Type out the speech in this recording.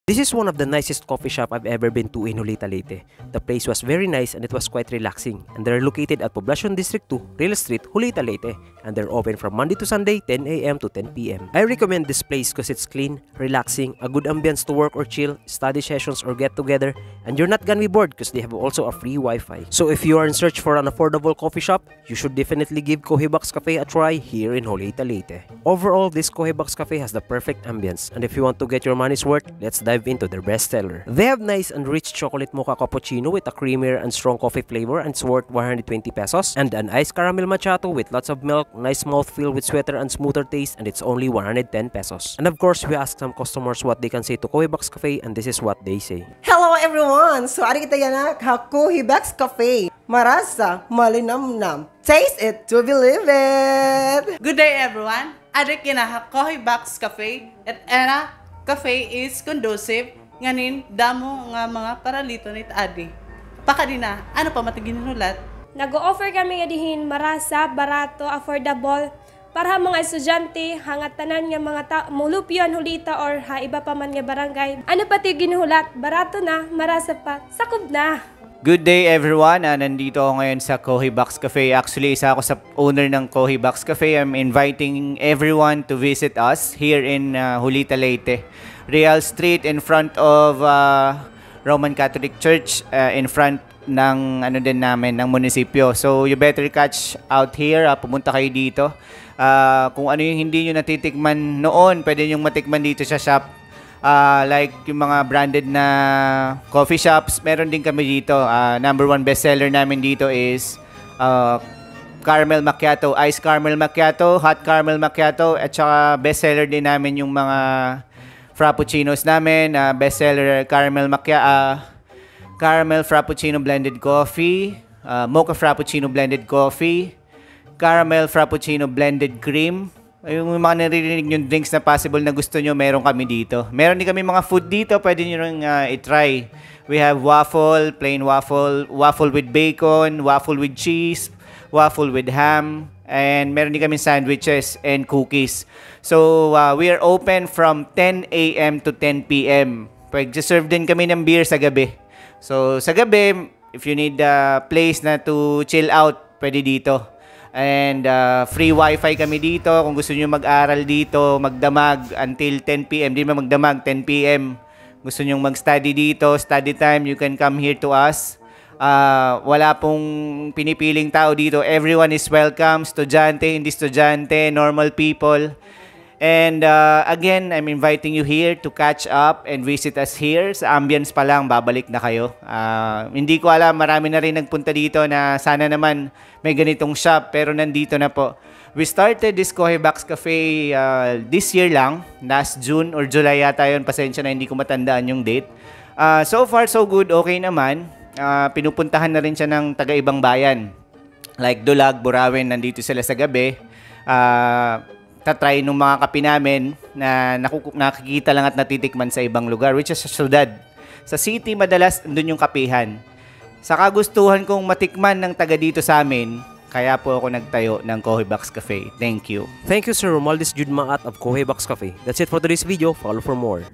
This is one of the nicest coffee shop I've ever been to in Julita Leyte. The place was very nice and it was quite relaxing, and they're located at Poblacion District 2, Real Street, Julita Leyte, and they're open from Monday to Sunday 10 a.m. to 10 p.m. I recommend this place because it's clean, relaxing, a good ambience to work or chill, study sessions or get together, and you're not gonna be bored because they have also a free Wi-Fi. So if you are in search for an affordable coffee shop, you should definitely give Cohibox Cafe a try here in Julita Leyte. Overall, this Cohibox Cafe has the perfect ambience, and if you want to get your money's worth, let's dive into their bestseller. They have nice and rich chocolate mocha cappuccino with a creamier and strong coffee flavor, and it's worth 120 pesos, and an iced caramel macchiato with lots of milk, nice mouthfeel with sweeter and smoother taste, and it's only 110 pesos. And of course, we asked some customers what they can say to Cohibox Cafe, and this is what they say. Hello everyone! So ari kita yan Cohibox Cafe. Marasa, malinamnam. Taste it to believe it! Good day everyone! Ari kina Cohibox Cafe at era cafe is conducive nganin damo nga mga paralito nit adi. Pakadina, ano pa matiginulat? Nag-o-offer kami nga dihin marasa, barato, affordable para mga estudyante, hangat tanan nga mga mulupyon, hulita or ha iba pa man nga barangay. Ano pati ginuhulat? Barato na, marasa pa, sakob na. Good day everyone! Nandito ako ngayon sa Cohibox Cafe. Actually, isa ako sa owner ng Cohibox Cafe. I'm inviting everyone to visit us here in Julita Leyte. Real Street in front of Roman Catholic Church, in front ng ano din namin, ng munisipyo. So you better catch out here, pumunta kayo dito. Kung ano yung hindi nyo natitikman noon, pwede nyo matikman dito sa shop. Like yung mga branded na coffee shops, meron din kami dito. Number one bestseller namin dito is caramel macchiato, iced caramel macchiato, hot caramel macchiato, at saka bestseller din namin yung mga frappuccinos namin. Bestseller caramel macchiato, caramel frappuccino blended coffee, mocha frappuccino blended coffee, caramel frappuccino blended cream. Yung mga naririnig yung drinks na possible na gusto nyo, meron kami dito. Meron din kami mga food dito, pwede nyo rin i-try. We have waffle, plain waffle, waffle with bacon, waffle with cheese, waffle with ham, and meron din kami sandwiches and cookies. So, we are open from 10 a.m. to 10 p.m. Pwede-serve din kami ng beer sa gabi. So, sa gabi, if you need a place na to chill out, pwede dito. And free wifi kami dito. Kung gusto niyo mag-aral dito, magdamag until 10 p.m. Di ba magdamag, 10 p.m. Gusto niyo mag-study dito, study time, you can come here to us. Wala pong pinipiling tao dito. Everyone is welcome. Estudyante, hindi estudyante, normal people. And again, I'm inviting you here to catch up and visit us here. Sa ambience pa lang, babalik na kayo. Hindi ko alam, marami na rin nagpunta dito na sana naman may ganitong shop, pero nandito na po. We started this Cohibox Cafe this year lang, last June or July yata yun. Pasensya na, hindi ko matandaan yung date. So far, so good, okay naman. Pinupuntahan na rin siya ng taga-ibang bayan. Like Dulag, Burawen, nandito sila sa gabi. Tatry nung mga kape namin na nakikita lang at natitikman sa ibang lugar, which is sa syudad. Sa city, madalas doon yung kapihan. Sa kagustuhan kong matikman ng taga dito sa amin, kaya po ako nagtayo ng Cohibox Cafe. Thank you. Thank you Sir Romaldis Judmaat of Cohibox Cafe. That's it for today's video. Follow for more.